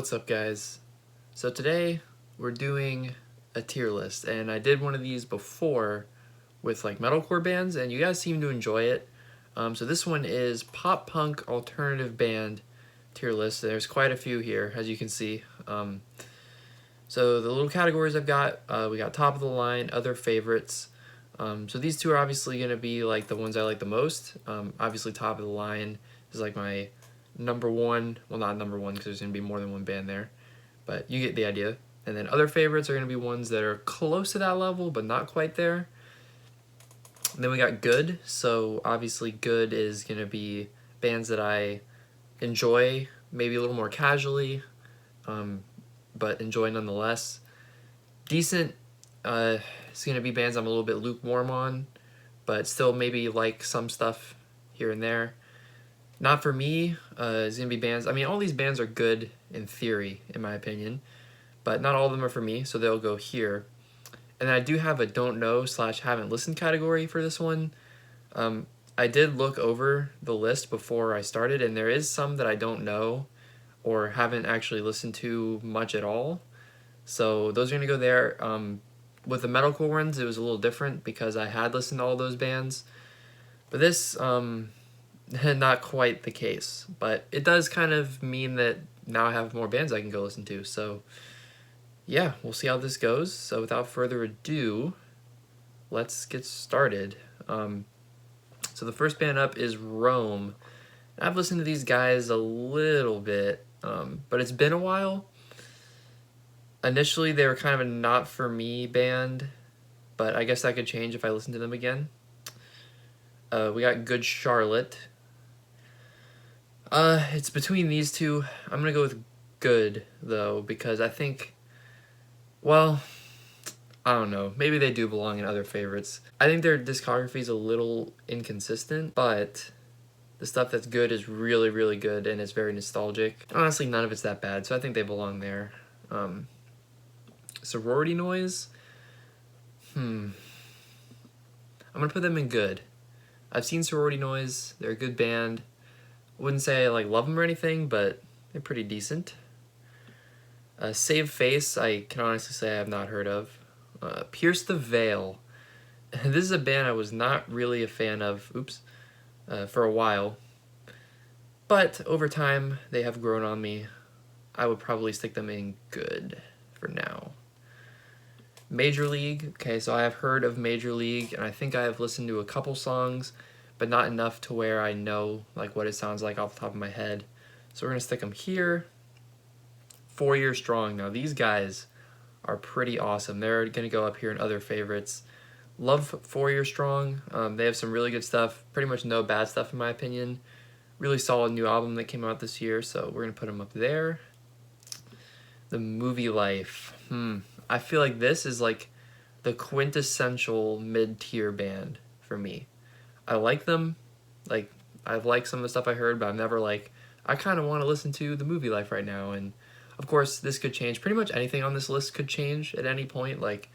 What's up, guys? So today we're doing a tier list, and I did one of these before with like metalcore bands, and you guys seem to enjoy it. So this one is pop punk alternative band tier list. There's quite a few here, as you can see. So the little categories I've got, we got top of the line, other favorites. So these two are obviously going to be like the ones I like the most. Obviously top of the line is like my number one, well not number one because there's going to be more than one band there, but you get the idea. And then other favorites are going to be ones that are close to that level but not quite there. And then we got good, so obviously good is going to be bands that I enjoy maybe a little more casually, but enjoy nonetheless. Decent, it's going to be bands I'm a little bit lukewarm on, but still maybe like some stuff here and there. Not for me, is going to be bands, I mean all these bands are good in theory, in my opinion, but not all of them are for me, so they'll go here. And then I do have a don't know / haven't listened category for this one. I did look over the list before I started, and there is some that I don't know or haven't actually listened to much at all. So those are going to go there. With the metalcore ones, it was a little different because I had listened to all those bands. But this, not quite the case. But it does kind of mean that now I have more bands I can go listen to. So yeah, we'll see how this goes. So without further ado, let's get started. So the first band up is Rome. I've listened to these guys a little bit, but it's been a while. Initially, they were kind of a not-for-me band, but I guess that could change if I listen to them again. We got Good Charlotte. It's between these two. I'm going to go with Good, though, because I think, well, I don't know. Maybe they do belong in other favorites. I think their discography is a little inconsistent, but the stuff that's good is really, really good, and it's very nostalgic. Honestly, none of it's that bad, so I think they belong there. Sorority Noise. I'm gonna put them in good. I've seen Sorority Noise. They're a good band. I wouldn't say I like love them or anything, but they're pretty decent. Save Face, I can honestly say I have not heard of. Pierce the Veil. This is a band I was not really a fan of, for a while. But over time, they have grown on me. I would probably stick them in good for now. Major League. Okay, so I have heard of Major League, and I think I have listened to a couple songs, but not enough to where I know like what it sounds like off the top of my head. So we're going to stick them here. 4 Year Strong. Now, these guys are pretty awesome. They're going to go up here in other favorites. Love 4 Year Strong. They have some really good stuff. Pretty much no bad stuff in my opinion. Really solid new album that came out this year, so we're going to put them up there. The Movie Life. I feel like this is like the quintessential mid-tier band for me. I like them. Like, I've liked some of the stuff I heard, but I've never like, I kind of want to listen to The Movie Life right now. And of course, this could change. Pretty much anything on this list could change at any point. Like,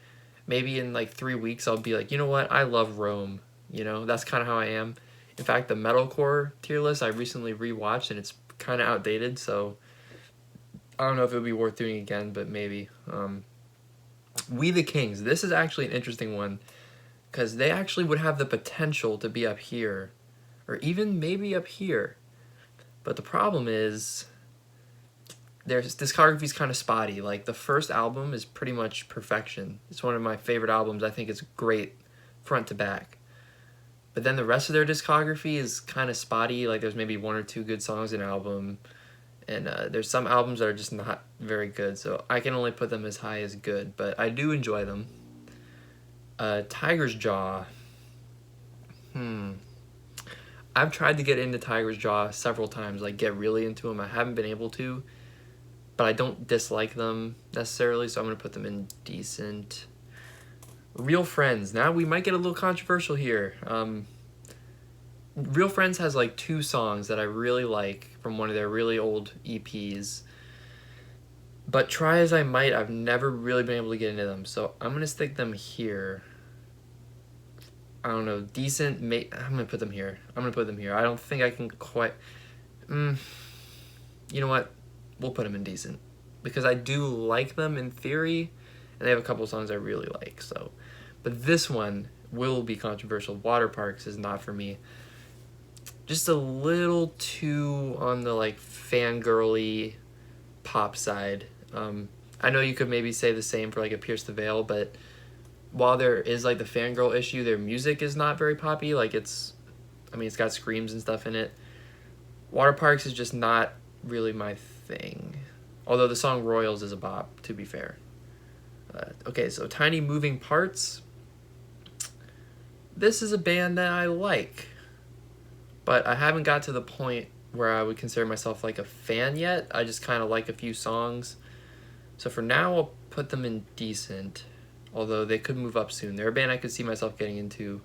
maybe in like 3 weeks, I'll be like, you know what? I love Rome. You know, that's kind of how I am. In fact, the metalcore tier list I recently rewatched, and it's kind of outdated, so I don't know if it would be worth doing again, but maybe. We the Kings. This is actually an interesting one because they actually would have the potential to be up here or even maybe up here. But the problem is their discography is kind of spotty. Like, the first album is pretty much perfection. It's one of my favorite albums. I think it's great front to back. But then the rest of their discography is kind of spotty. Like, there's maybe 1 or 2 good songs in an album. And there's some albums that are just not very good, so I can only put them as high as good, but I do enjoy them. Tiger's Jaw. I've tried to get into Tiger's Jaw several times, like get really into them. I haven't been able to, but I don't dislike them necessarily, so I'm going to put them in decent. Real Friends. Now we might get a little controversial here. Real Friends has like 2 songs that I really like from one of their really old EPs. But try as I might, I've never really been able to get into them. So I'm going to stick them here. I don't know, decent. I'm going to put them here. I don't think I can quite. You know what? We'll put them in decent. because I do like them in theory, and they have a couple songs I really like. So, but this one will be controversial. Water Parks is not for me. Just a little too on the like fangirly pop side. I know you could maybe say the same for like a Pierce the Veil, but while there is like the fangirl issue, their music is not very poppy. Like it's got screams and stuff in it. Water Parks is just not really my thing. Although the song Royals is a bop, to be fair. Okay, so Tiny Moving Parts. This is a band that I like, but I haven't got to the point where I would consider myself like a fan yet. I just kind of like a few songs. So for now, I'll put them in decent, although they could move up soon. They're a band I could see myself getting into.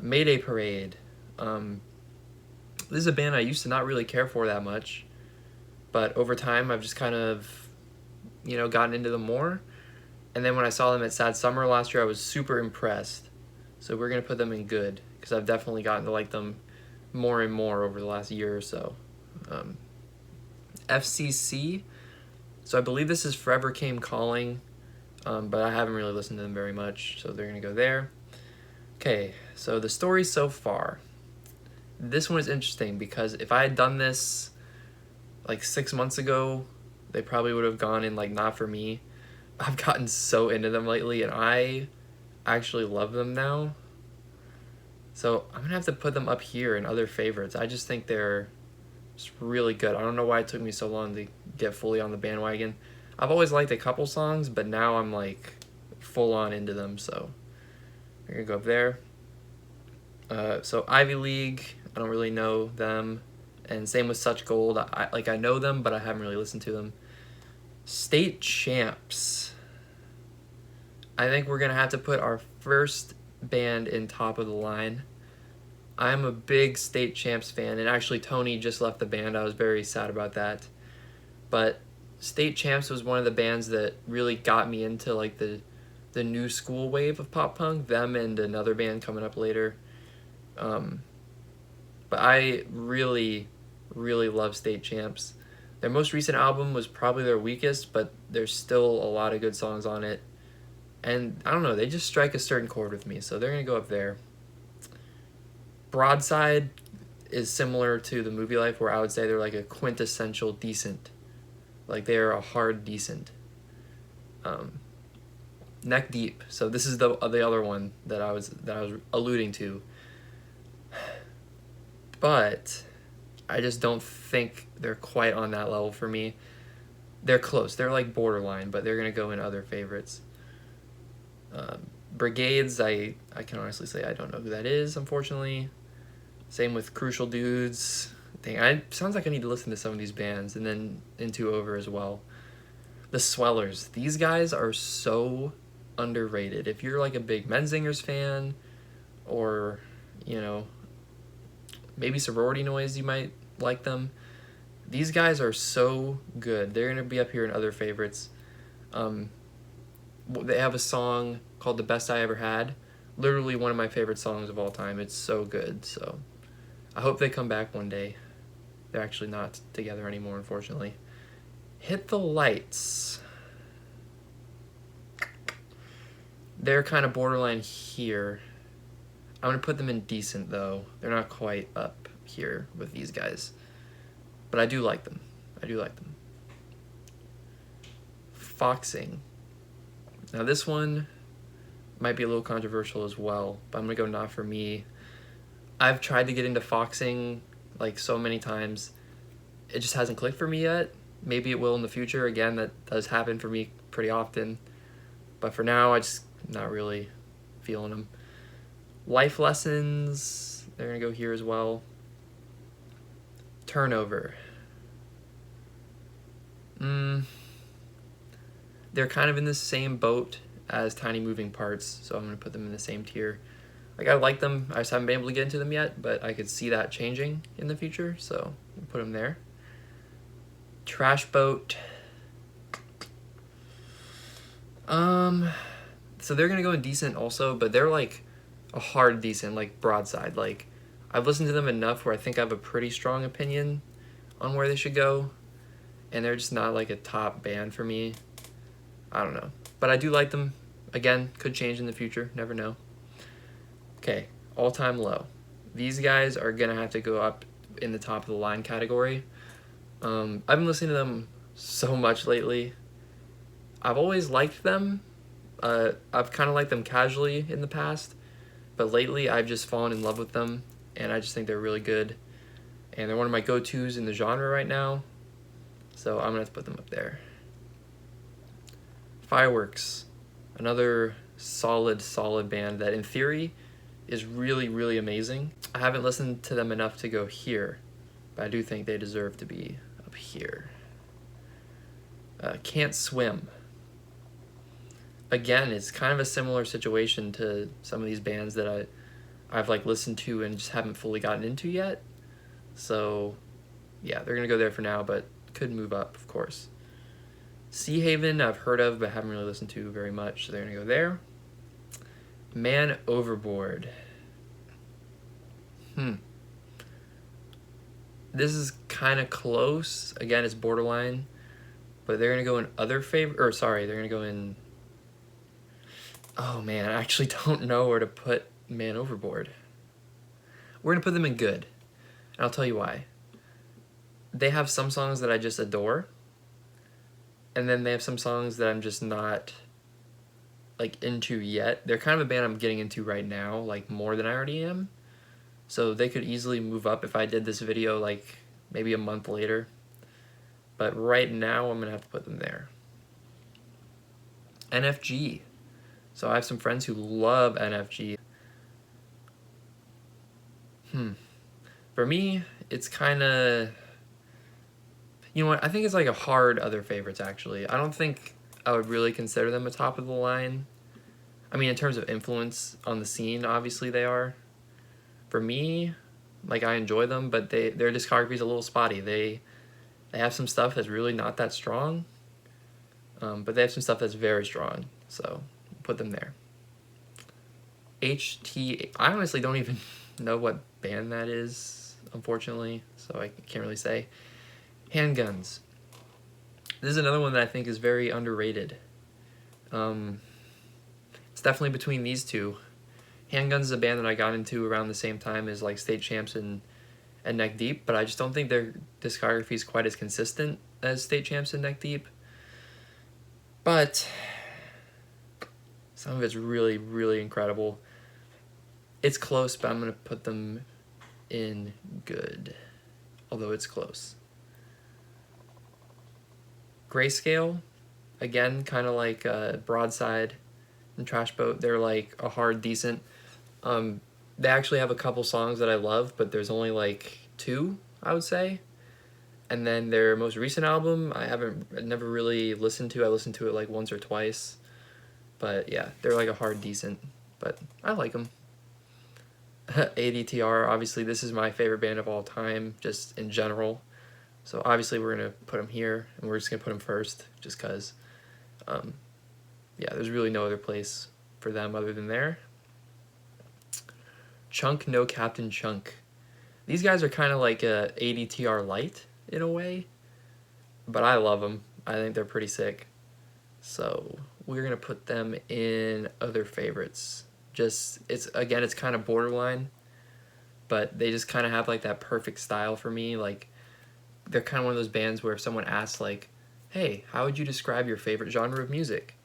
Mayday Parade. This is a band I used to not really care for that much, but over time I've just kind of, gotten into them more. And then when I saw them at Sad Summer last year, I was super impressed. So we're going to put them in good, because I've definitely gotten to like them more and more over the last year or so. FCC. So I believe this is Forever Came Calling, but I haven't really listened to them very much, so they're going to go there. Okay, so the story so far. This one is interesting because if I had done this like 6 months ago, they probably would have gone in like not for me. I've gotten so into them lately, and I actually love them now. So I'm going to have to put them up here in other favorites. I just think they're just really good. I don't know why it took me so long to get fully on the bandwagon. I've always liked a couple songs, but now I'm like full on into them, so we're going to go up there. So Ivy League, I don't really know them. And same with Such Gold. I know them, but I haven't really listened to them. State Champs. I think we're going to have to put our first band in top of the line. I'm a big State Champs fan, and actually Tony just left the band. I was very sad about that. But State Champs was one of the bands that really got me into like the new school wave of pop punk. Them and another band coming up later. But I really, really love State Champs. Their most recent album was probably their weakest, but there's still a lot of good songs on it. And I don't know, they just strike a certain chord with me, so they're going to go up there. Broadside is similar to The Movie Life, where I would say they're like a quintessential decent. Like they're a hard decent. Neck Deep. So this is the other one that I was alluding to. But I just don't think they're quite on that level for me. They're close. They're like borderline, but they're going to go in other favorites. Brigades, I can honestly say I don't know who that is, unfortunately. Same with Crucial Dudes. Sounds like I need to listen to some of these bands, and then Into Over as well. The Swellers. These guys are so underrated. If you're like a big Menzingers fan, or, maybe Sorority Noise, you might like them. These guys are so good. They're going to be up here in other favorites. They have a song called The Best I Ever Had. Literally one of my favorite songs of all time. It's so good. So I hope they come back one day. They're actually not together anymore, unfortunately. Hit the Lights. They're kind of borderline here. I'm going to put them in decent, though. They're not quite up here with these guys. But I do like them. Foxing. Now this one might be a little controversial as well, but I'm going to go not for me. I've tried to get into Foxing like so many times. It just hasn't clicked for me yet. Maybe it will in the future. Again, that does happen for me pretty often. But for now, I just not really feeling them. Life Lessons, they're going to go here as well. Turnover. They're kind of in the same boat as Tiny Moving Parts, so I'm going to put them in the same tier. Like, I like them. I just haven't been able to get into them yet, but I could see that changing in the future, so I'll put them there. Trash Boat. So they're going to go in decent also, but they're like a hard decent, like Broadside. Like, I've listened to them enough where I think I have a pretty strong opinion on where they should go. and they're just not like a top band for me. I don't know, but I do like them. Again, could change in the future, never know. Okay, all-time low. These guys are gonna have to go up in the top of the line category. I've been listening to them so much lately. I've always liked them. I've kind of liked them casually in the past, but lately I've just fallen in love with them, and I just think they're really good. And they're one of my go-tos in the genre right now, so I'm gonna have to put them up there. Fireworks, another solid band that in theory is really amazing. I haven't listened to them enough to go here, but I do think they deserve to be up here. Can't Swim. Again, it's kind of a similar situation to some of these bands that I've like listened to and just haven't fully gotten into yet. So yeah, they're gonna go there for now, but could move up, of course. Sea Haven I've heard of but haven't really listened to very much, so they're gonna go there. Man Overboard. This is kind of close. Again, it's borderline, but they're gonna go in other favor. Or sorry, they're gonna go in. Oh man, I actually don't know where to put Man Overboard. We're gonna put them in good, and I'll tell you why. They have some songs that I just adore, and then they have some songs that I'm just not like into yet. They're kind of a band I'm getting into right now, like more than I already am. So they could easily move up if I did this video like maybe a month later. But right now I'm gonna have to put them there. NFG. So I have some friends who love NFG. For me, it's kind of, you know what, I think it's like a hard other favorites actually. I don't think I would really consider them a top of the line. I mean, in terms of influence on the scene, obviously they are. For me, like I enjoy them, but their discography is a little spotty. They have some stuff that's really not that strong, but they have some stuff that's very strong, so put them there. HT, I honestly don't even know what band that is, unfortunately, so I can't really say. Handguns. This is another one that I think is very underrated. It's definitely between these two. Handguns is a band that I got into around the same time as like State Champs and Neck Deep, but I just don't think their discography is quite as consistent as State Champs and Neck Deep. But some of it's really incredible. It's close, but I'm gonna put them in good, although it's close. Grayscale, again, kind of like Broadside and Trash Boat. They're like a hard, decent. They actually have a couple songs that I love, but there's only like 2, I would say. And then their most recent album, I never really listened to. I listened to it like once or twice. But yeah, they're like a hard, decent, but I like them. ADTR, obviously this is my favorite band of all time, just in general. So obviously we're going to put them here, and we're just going to put them first, just because, yeah, there's really no other place for them other than there. Chunk No Captain Chunk. These guys are kind of like a ADTR light in a way, but I love them. I think they're pretty sick. So we're going to put them in other favorites. Just, it's kind of borderline, but they just kind of have like that perfect style for me. Like, they're kind of one of those bands where if someone asks like, hey, how would you describe your favorite genre of music?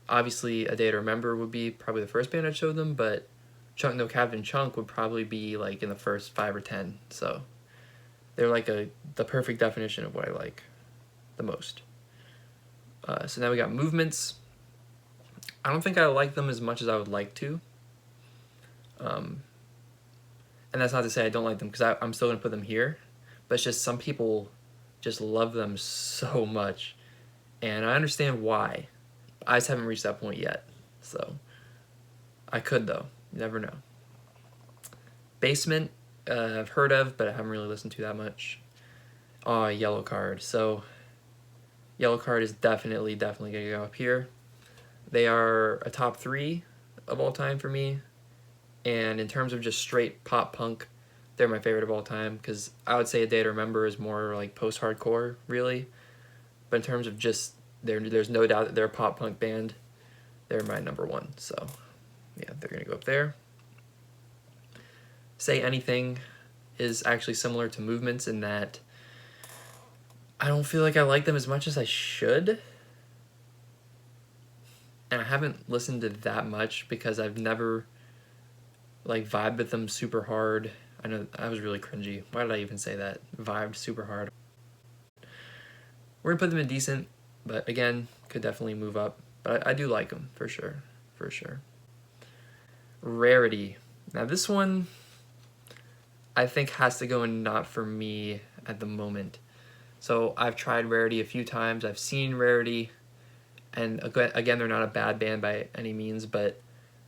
Obviously A Day to Remember would be probably the first band I'd show them, but Chunk No Captain Chunk would probably be like in the first 5 or 10. So they're like the perfect definition of what I like the most. So now we got Movements. I don't think I like them as much as I would like to. And that's not to say I don't like them, because I'm still going to put them here. But it's just some people just love them so much. And I understand why. I just haven't reached that point yet. So I could, though. You never know. Basement, I've heard of, but I haven't really listened to that much. Yellow Card. So Yellow Card is definitely going to go up here. They are a top 3 of all time for me. And in terms of just straight pop punk, they're my favorite of all time, because I would say A Day to Remember is more like post-hardcore, really. But in terms of just, there's no doubt that they're a pop punk band. They're my number one. So yeah, they're going to go up there. Say Anything is actually similar to Movements in that I don't feel like I like them as much as I should. And I haven't listened to that much because I've never like vibed with them super hard. I know I was really cringy. Why did I even say that? Vibed super hard. We're gonna put them in decent, but again, could definitely move up. But I do like them for sure, for sure. Rarity. Now this one, I think has to go in not for me at the moment. So I've tried Rarity a few times. I've seen Rarity, and again, they're not a bad band by any means, but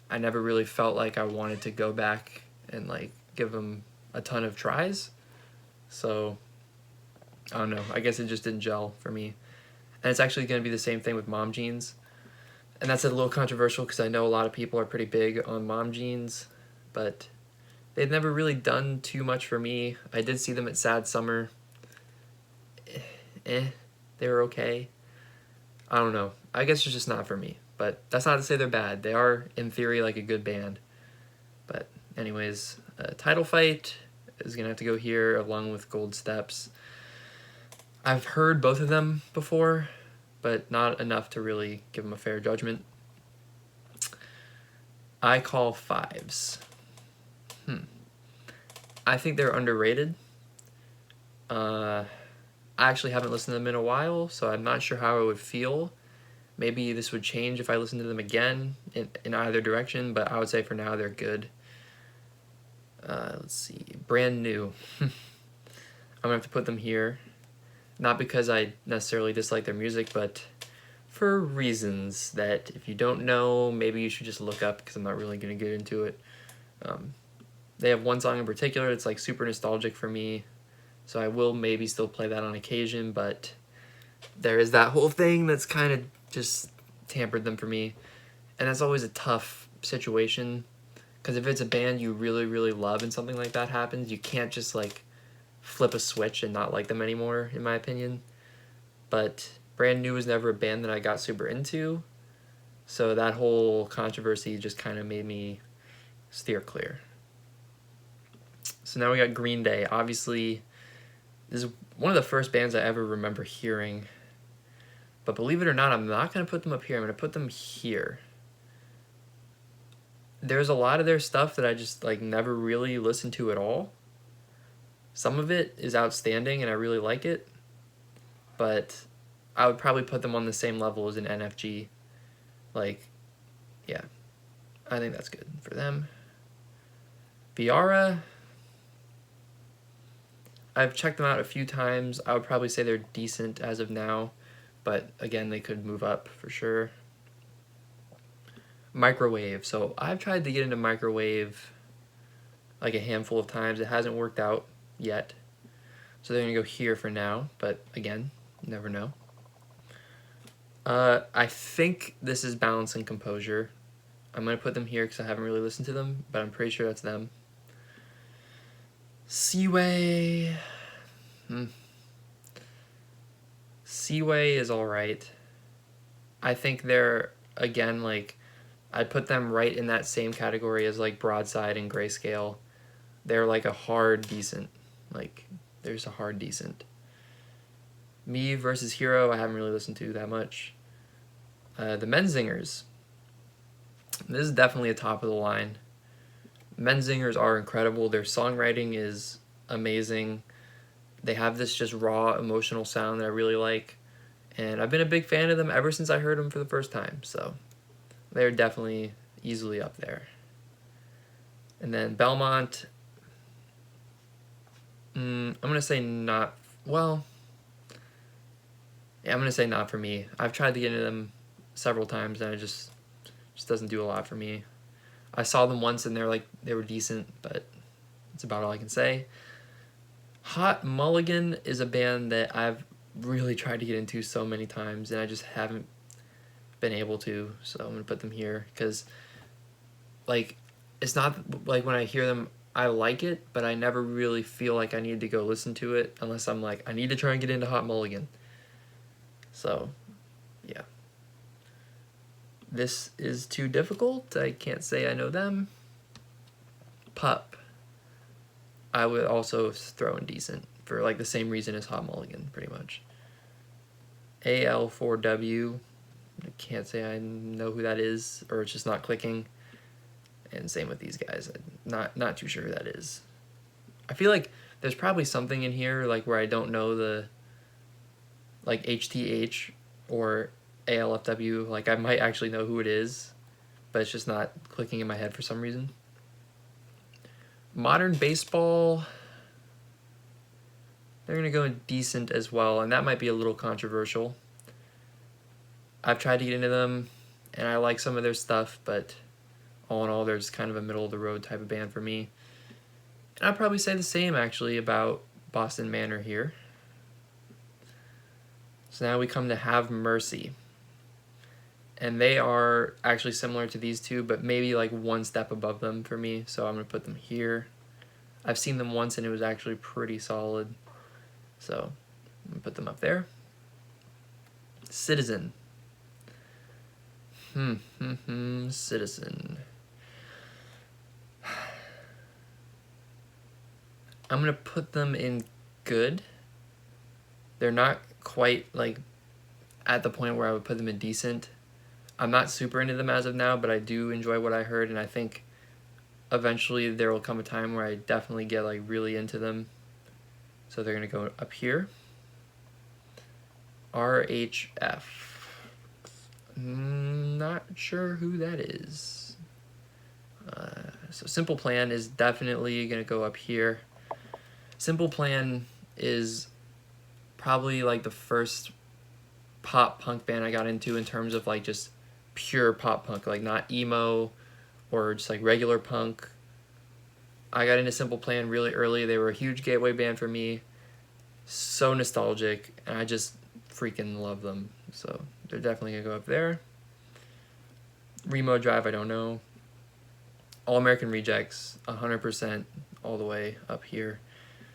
I never really felt like I wanted to go back and like give them a ton of tries. So I don't know. I guess it just didn't gel for me. And it's actually going to be the same thing with Mom Jeans. And that's a little controversial because I know a lot of people are pretty big on Mom Jeans, but they've never really done too much for me. I did see them at Sad Summer. They were okay. I don't know. I guess it's just not for me. But that's not to say they're bad. They are, in theory, like a good band. But anyways, Title Fight is going to have to go here along with Gold Steps. I've heard both of them before, but not enough to really give them a fair judgment. I Call Fives. I think they're underrated. I actually haven't listened to them in a while, so I'm not sure how I would feel. Maybe this would change if I listened to them again in either direction, but I would say for now they're good. Let's see. Brand New. I'm going to have to put them here. Not because I necessarily dislike their music, but for reasons that if you don't know, maybe you should just look up because I'm not really going to get into it. They have one song in particular that's like super nostalgic for me, so I will maybe still play that on occasion, but there is that whole thing that's kind of just tampered them for me. And that's always a tough situation because if it's a band you really, really love and something like that happens, you can't just like flip a switch and not like them anymore, in my opinion. But Brand New was never a band that I got super into, so that whole controversy just kind of made me steer clear. So now we got Green Day. Obviously, this is one of the first bands I ever remember hearing, but believe it or not, I'm not going to put them up here. I'm going to put them here. There's a lot of their stuff that I just like never really listened to at all. Some of it is outstanding and I really like it, but I would probably put them on the same level as an NFG. Like, yeah, I think that's good for them. Viara, I've checked them out a few times. I would probably say they're decent as of now, but again, they could move up for sure. Microwave. So I've tried to get into Microwave like a handful of times. It hasn't worked out yet. So they're going to go here for now, but again, you never know. I think this is Balance and Composure. I'm going to put them here because I haven't really listened to them, but I'm pretty sure that's them. Seaway. Seaway is alright. I think they're, again, like, I'd put them right in that same category as, like, Broadside and Grayscale. They're, like, a hard decent. Like, there's a hard decent. Me versus Hero, I haven't really listened to that much. The Menzingers. This is definitely a top of the line. Menzingers are incredible. Their songwriting is amazing. They have this just raw emotional sound that I really like. And I've been a big fan of them ever since I heard them for the first time. So they're definitely easily up there. And then Belmont. I'm going to say not. Well, yeah, I'm going to say not for me. I've tried to get into them several times and it just doesn't do a lot for me. I saw them once and they were decent, but that's about all I can say. Hot Mulligan is a band that I've really tried to get into so many times and I just haven't been able to, so I'm gonna put them here because like it's not like when I hear them I like it, but I never really feel like I need to go listen to it unless I'm like I need to try and get into Hot Mulligan. So, yeah. This is too difficult. I can't say I know them. Pup. I would also throw in decent for like the same reason as Hot Mulligan, pretty much. AL4W. I can't say I know who that is, or it's just not clicking. And same with these guys. I'm not too sure who that is. I feel like there's probably something in here like where I don't know the like HTH or ALFW. Like I might actually know who it is, but it's just not clicking in my head for some reason. Modern baseball, they're gonna go in decent as well, and that might be a little controversial. I've tried to get into them, and I like some of their stuff, but all in all, there's kind of a middle of the road type of band for me. And I'd probably say the same actually about Boston Manor here. So now we come to Have Mercy. And they are actually similar to these two, but maybe like one step above them for me. So I'm going to put them here. I've seen them once and it was actually pretty solid. So I'm going to put them up there. Citizen. Citizen. I'm going to put them in good. They're not quite like at the point where I would put them in decent. I'm not super into them as of now, but I do enjoy what I heard, and I think eventually there will come a time where I definitely get like really into them. So they're gonna go up here. RHF. Not sure who that is. So Simple Plan is definitely gonna go up here. Simple Plan is probably like the first pop punk band I got into in terms of like just pure pop punk, like not emo or just like regular punk. I got into Simple Plan really early. They were a huge gateway band for me. So nostalgic, and I just freaking love them. So they're definitely gonna go up there. Remo Drive, I don't know. All American Rejects, 100% all the way up here.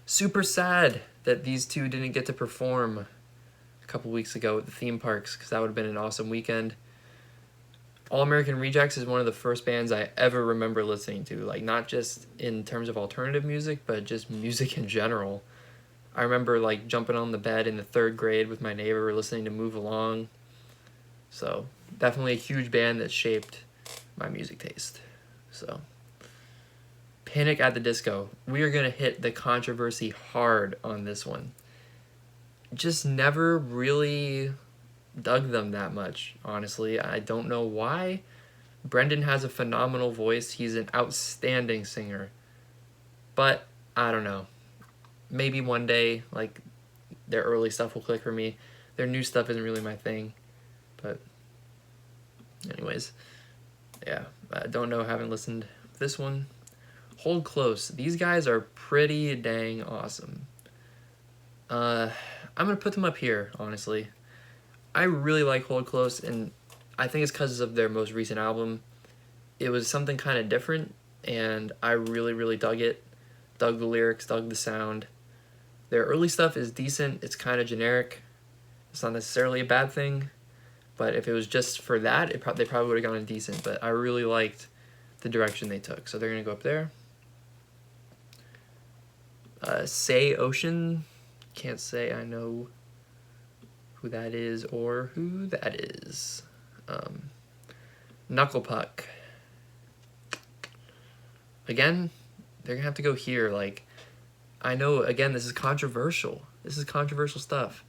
Super sad that these two didn't get to perform a couple weeks ago at the theme parks, because that would have been an awesome weekend. All American Rejects is one of the first bands I ever remember listening to, like not just in terms of alternative music, but just music in general. I remember like jumping on the bed in the 3rd grade with my neighbor listening to Move Along. So definitely a huge band that shaped my music taste. So Panic at the Disco. We are going to hit the controversy hard on this one. Just never really dug them that much, honestly. I don't know why. Brendan has a phenomenal voice. He's an outstanding singer. But I don't know. Maybe one day, like, their early stuff will click for me. Their new stuff isn't really my thing. But anyways, yeah. I don't know. Haven't listened to this one. Hold Close. These guys are pretty dang awesome. I'm going to put them up here, honestly. I really like Hold Close, and I think it's because of their most recent album. It was something kind of different, and I really, really dug it. Dug the lyrics, dug the sound. Their early stuff is decent. It's kind of generic. It's not necessarily a bad thing, but if it was just for that, they probably would have gone decent, but I really liked the direction they took, so they're going to go up there. Say Ocean. Can't say I know who that is or who that is. Knuckle Puck. Again, they're gonna have to go here. Like, I know, again, this is controversial. This is controversial stuff.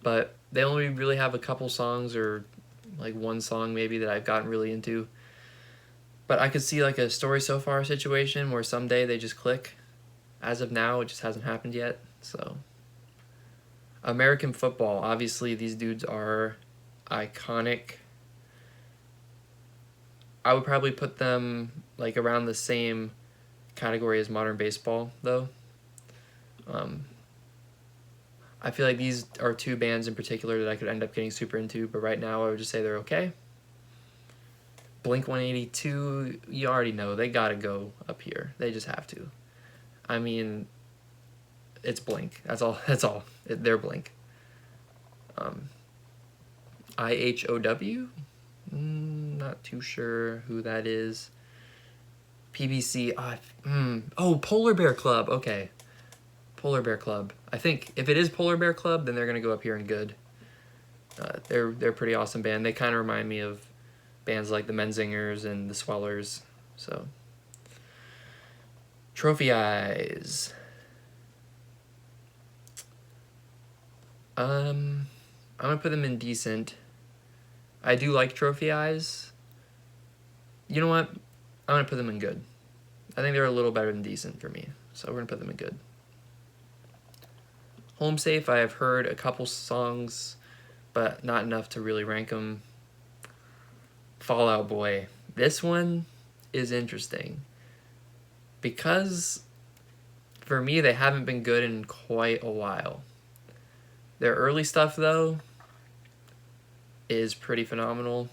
But they only really have a couple songs, or like one song maybe, that I've gotten really into. But I could see like a Story So Far situation where someday they just click. As of now, it just hasn't happened yet. So American Football. Obviously, these dudes are iconic. I would probably put them like around the same category as Modern Baseball, though. I feel like these are two bands in particular that I could end up getting super into, but right now I would just say they're okay. Blink-182, you already know, they gotta go up here. They just have to. I mean, it's Blink. That's all. They're Blink. IHOW? Not too sure who that is. PBC. Oh, Polar Bear Club. Okay. Polar Bear Club. I think if it is Polar Bear Club, then they're going to go up here in good. They're a pretty awesome band. They kind of remind me of bands like the Menzingers and the Swellers. So, Trophy Eyes. I'm going to put them in decent. I do like Trophy Eyes. You know what? I'm going to put them in good. I think they're a little better than decent for me. So we're going to put them in good. Home Safe, I have heard a couple songs, but not enough to really rank them. Fall Out Boy. This one is interesting. Because, for me, they haven't been good in quite a while. Their early stuff, though, is pretty phenomenal.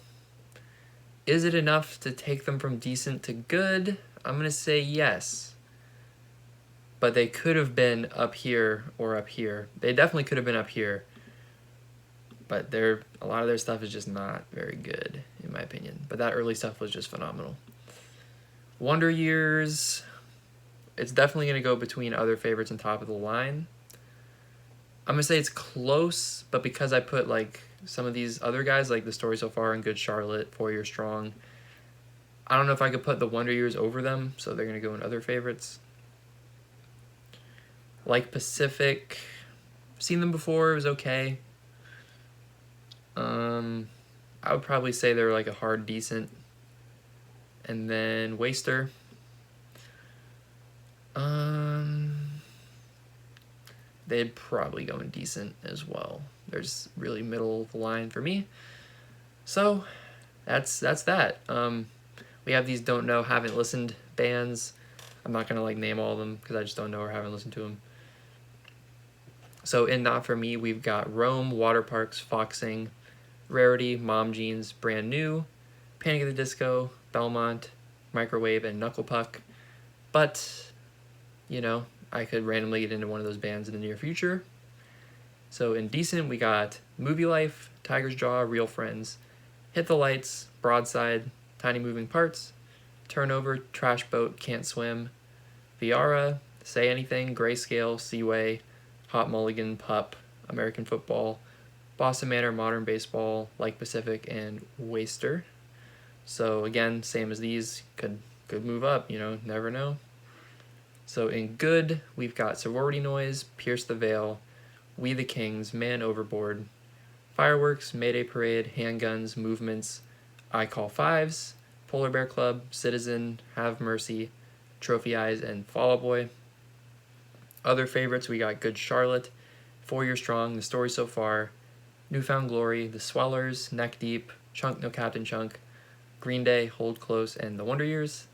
Is it enough to take them from decent to good? I'm going to say yes. But they could have been up here or up here. They definitely could have been up here. But a lot of their stuff is just not very good, in my opinion. But that early stuff was just phenomenal. Wonder Years, it's definitely going to go between other favorites and top of the line. I'm going to say it's close, but because I put like some of these other guys, like The Story So Far and Good Charlotte, 4 Year Strong, I don't know if I could put the Wonder Years over them, so they're going to go in other favorites. Like Pacific, seen them before, it was okay. I would probably say they're like a hard decent. And then Waster. They'd probably go in decent as well. They're just really middle of the line for me. So that's that. We have these don't know, haven't listened bands. I'm not gonna like name all of them because I just don't know or haven't listened to them. So in Not For Me, we've got Rome, Water Parks, Foxing, Rarity, Mom Jeans, Brand New, Panic at the Disco, Belmont, Microwave, and Knuckle Puck. But, you know, I could randomly get into one of those bands in the near future. So in decent, we got Movie Life, Tiger's Jaw, Real Friends, Hit the Lights, Broadside, Tiny Moving Parts, Turnover, Trash Boat, Can't Swim, Viara, Say Anything, Grayscale, Seaway, Hot Mulligan, Pup, American Football, Boston Manor, Modern Baseball, Like Pacific, and Waster. So again, same as these, could move up, you know, never know. So in good, we've got Sorority Noise, Pierce the Veil, We the Kings, Man Overboard, Fireworks, Mayday Parade, Handguns, Movements, I Call Fives, Polar Bear Club, Citizen, Have Mercy, Trophy Eyes, and Fall Out Boy. Other favorites, we got Good Charlotte, 4 Year Strong, The Story So Far, Newfound Glory, The Swellers, Neck Deep, Chunk No Captain Chunk, Green Day, Hold Close, and The Wonder Years.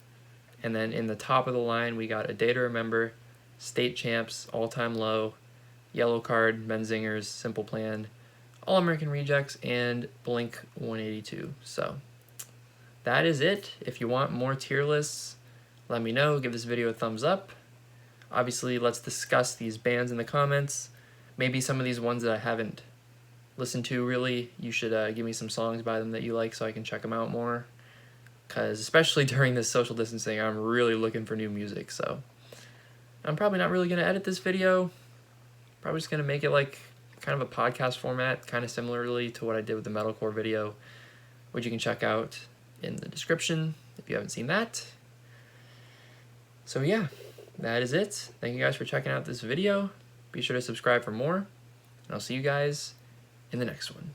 And then in the top of the line, we got A Day to Remember, State Champs, All Time Low, Yellow Card, Menzingers, Simple Plan, All American Rejects, and Blink 182. So that is it. If you want more tier lists, let me know. Give this video a thumbs up. Obviously, let's discuss these bands in the comments. Maybe some of these ones that I haven't listened to really, you should give me some songs by them that you like so I can check them out more. Because especially during this social distancing, I'm really looking for new music. So I'm probably not really going to edit this video. Probably just going to make it like kind of a podcast format, kind of similarly to what I did with the metalcore video, which you can check out in the description if you haven't seen that. So yeah, that is it. Thank you guys for checking out this video. Be sure to subscribe for more, and I'll see you guys in the next one.